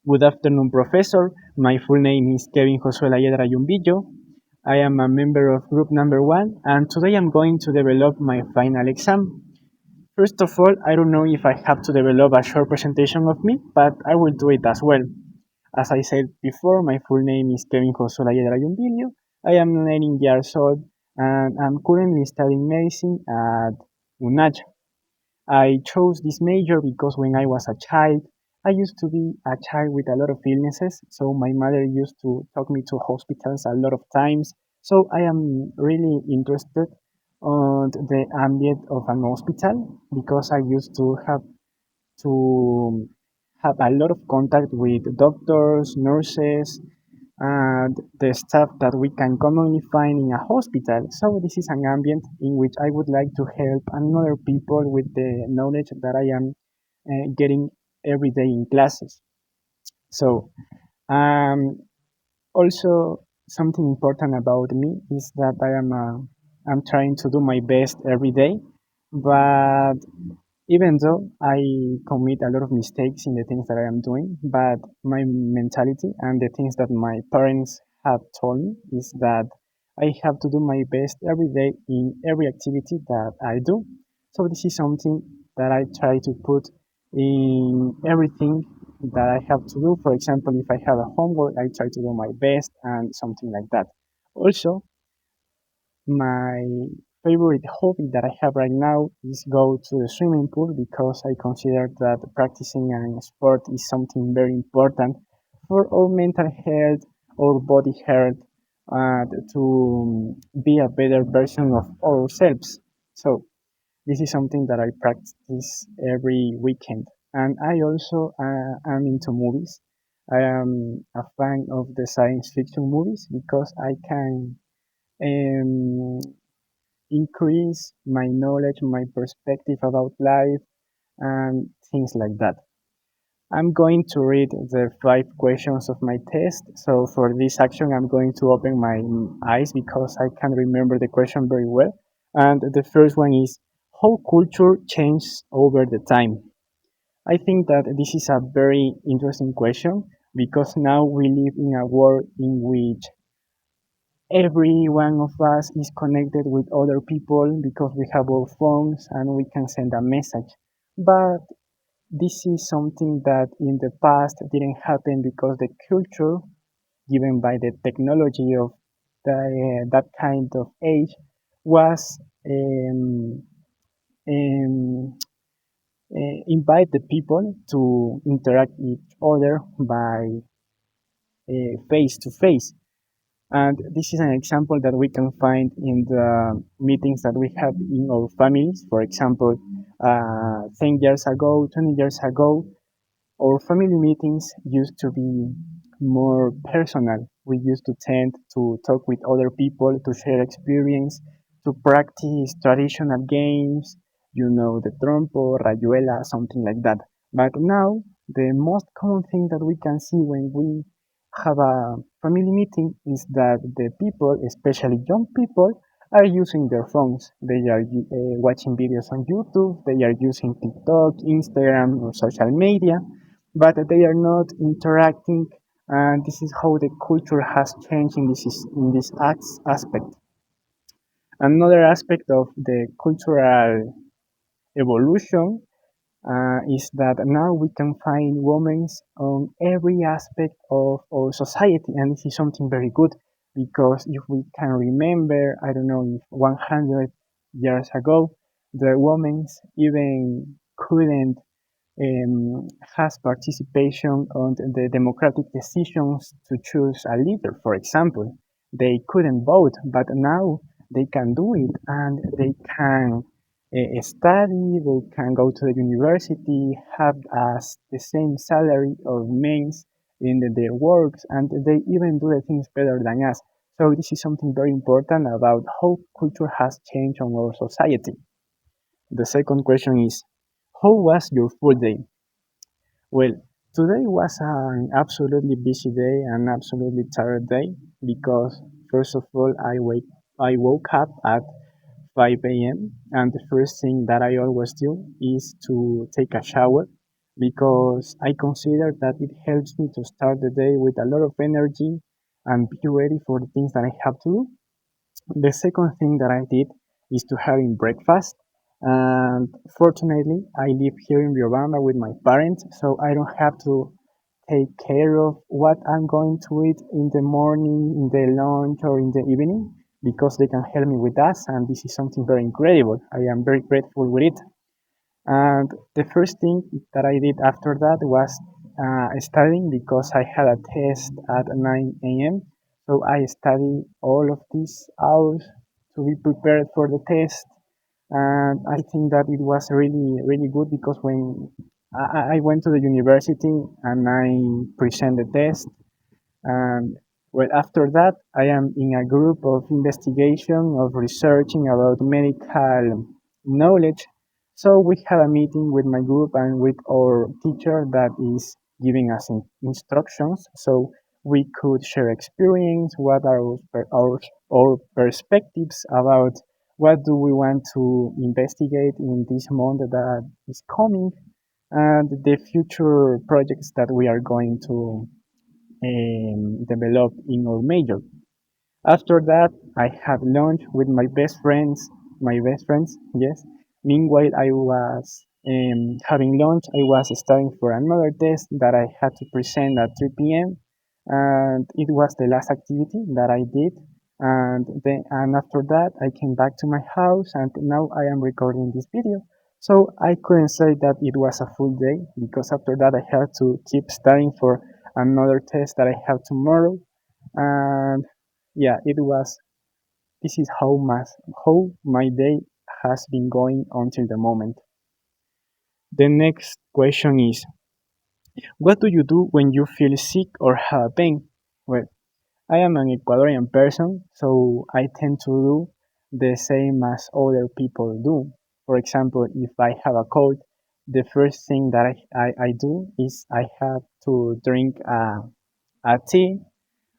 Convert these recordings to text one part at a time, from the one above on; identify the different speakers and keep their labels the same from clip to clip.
Speaker 1: Good afternoon, Professor. My full name is Kevin Josue Layedra. I am a member of group number one, and today I'm going to develop my final exam. First of all, I don't know if I have to develop a short presentation of me, but I will do it as well. As I said before, my full name is Kevin Josue Layedra. I am 19 years old, and I'm currently studying medicine at UNACH. I chose this major because when I was a child, I used to be a child with a lot of illnesses, so my mother used to take me to hospitals a lot of times. So I am really interested on the ambient of an hospital because I used to have a lot of contact with doctors, nurses, and the stuff that we can commonly find in a hospital. So this is an ambient in which I would like to help another people with the knowledge that I am getting every day in classes. So um, also something important about me is that I'm trying to do my best every day, but even though I commit a lot of mistakes in the things that I am doing, but my mentality and the things that my parents have told me is that I have to do my best every day in every activity that I do. So this is something that I try to put in everything that I have to do. For example, if I have a homework, I try to do my best and something like that. Also, my favorite hobby that I have right now is go to the swimming pool because I consider that practicing a sport is something very important for our mental health, our body health, and to be a better version of ourselves. So this is something that I practice every weekend. And I also am into movies. I am a fan of the science fiction movies because I can um, increase my knowledge, my perspective about life, and things like that. I'm going to read the 5 questions of my test. So for this action, I'm going to open my eyes because I can remember the question very well. And the first one is, how culture changes over the time? I think that this is a very interesting question because now we live in a world in which every one of us is connected with other people because we have our phones and we can send a message. But this is something that in the past didn't happen because the culture given by the technology of that kind of age was um, invite the people to interact with each other by face to face. And this is an example that we can find in the meetings that we have in our families. For example, 10 years ago, 20 years ago, our family meetings used to be more personal. We used to tend to talk with other people, to share experience, to practice traditional games, the trompo, rayuela, something like that. But now, the most common thing that we can see when we have a family meeting is that the people, especially young people, are using their phones. They are watching videos on YouTube, they are using TikTok, Instagram, or social media, but they are not interacting, and this is how the culture has changed in this aspect. Another aspect of the cultural evolution is that now we can find women on every aspect of our society, and this is something very good because if we can remember, I don't know, if 100 years ago, the women even couldn't has participation on the democratic decisions to choose a leader, for example. They couldn't vote, but now they can do it and they can study, they can go to the university, have as the same salary of men in their works, and they even do the things better than us. So this is something very important about how culture has changed on our society. The second question is, how was your full day? Well, today was an absolutely busy day, an absolutely tired day because first of all I woke up at 5 a.m. and the first thing that I always do is to take a shower. because I consider that it helps me to start the day with a lot of energy and be ready for the things that I have to do. The second thing that I did is to having breakfast. And fortunately, I live here in Riobamba with my parents, so I don't have to take care of what I'm going to eat in the morning, in the lunch, or in the evening because they can help me with that. And this is something very incredible. I am very grateful with it. And the first thing that I did after that was studying because I had a test at 9 a.m. So I studied all of these hours to be prepared for the test. And I think that it was really, really good because when I went to the university and I presented the test, and well, after that, I am in a group of investigation of researching about medical knowledge. So we had a meeting with my group and with our teacher that is giving us instructions. So we could share experience, what are our perspectives about what do we want to investigate in this month that is coming, and the future projects that we are going to developed in our major. After that, I had lunch with my best friends, yes. Meanwhile, I was having lunch. I was studying for another test that I had to present at 3 p.m. And it was the last activity that I did. And after that, I came back to my house, and now I am recording this video. So I couldn't say that it was a full day because after that I had to keep studying for another test that I have tomorrow. And yeah, it was. This is how my day has been going until the moment. The next question is, what do you do when you feel sick or have pain? Well, I am an Ecuadorian person, so I tend to do the same as other people do. For example, if I have a cold, the first thing that I do is I have to drink a tea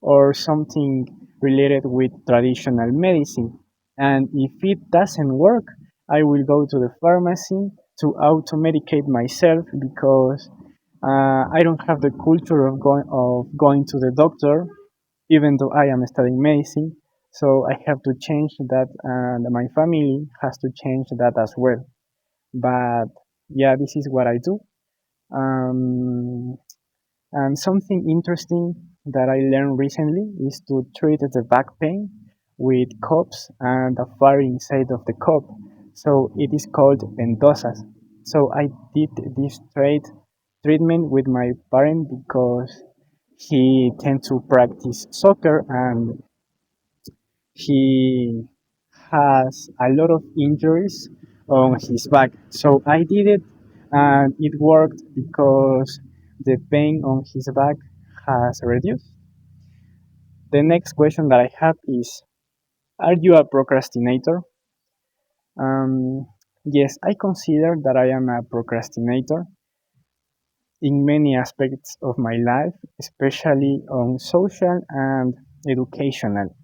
Speaker 1: or something related with traditional medicine. And if it doesn't work, I will go to the pharmacy to auto-medicate myself because I don't have the culture of going to the doctor, even though I am studying medicine. So I have to change that, and my family has to change that as well. But yeah, this is what I do. Um, and something interesting that I learned recently is to treat the back pain with cups and a fire inside of the cup. So it is called ventosas. So I did this treatment with my parent because he tend to practice soccer and he has a lot of injuries on his back. So I did it and it worked because the pain on his back has reduced. The next question that I have is, are you a procrastinator? Um, yes, I consider that I am a procrastinator in many aspects of my life, especially on social and educational.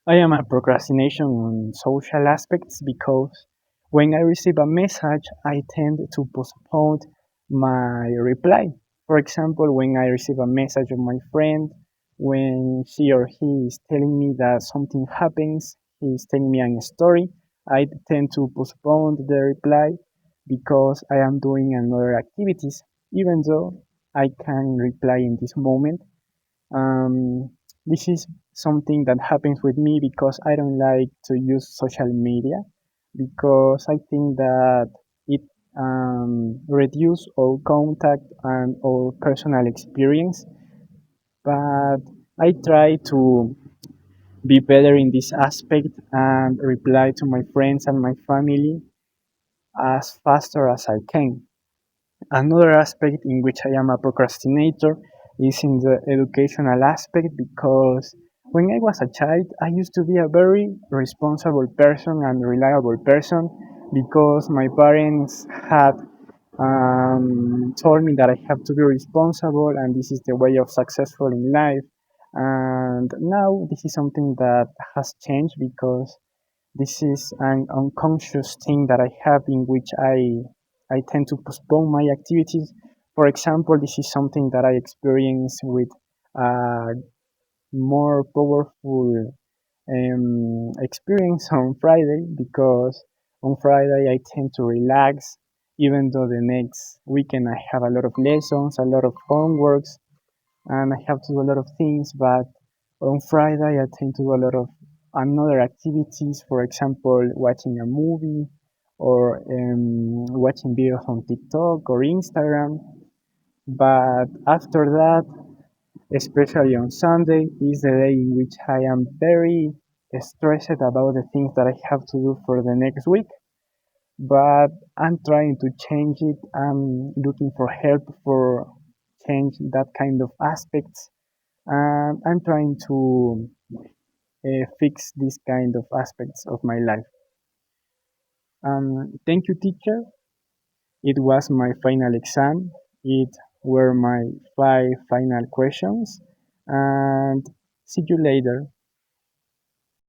Speaker 1: I am a procrastination on social aspects because when I receive a message, I tend to postpone my reply. For example, when I receive a message of my friend, when she or he is telling me that something happens, he is telling me a story, I tend to postpone the reply because I am doing another activities, even though I can reply in this moment. um, this is something that happens with me because I don't like to use social media because I think that it reduce our contact and our personal experience. But I try to be better in this aspect and reply to my friends and my family as faster as I can. Another aspect in which I am a procrastinator is in the educational aspect because when I was a child, I used to be a very responsible person and reliable person because my parents had told me that I have to be responsible and this is the way of successful in life. And now this is something that has changed because this is an unconscious thing that I have in which I I tend to postpone my activities. For example, this is something that I experience with a more powerful experience on Friday because on Friday I tend to relax, even though the next weekend I have a lot of lessons, a lot of homeworks, and I have to do a lot of things. But on Friday I tend to do a lot of another activities, for example, watching a movie or watching videos on TikTok or Instagram. But after that, especially on Sunday, is the day in which I am very stressed about the things that I have to do for the next week. But I'm trying to change it. I'm looking for help for change that kind of aspects. And I'm trying to fix these kind of aspects of my life. Thank you, teacher. It was my final exam. It were my five final questions. And see you later.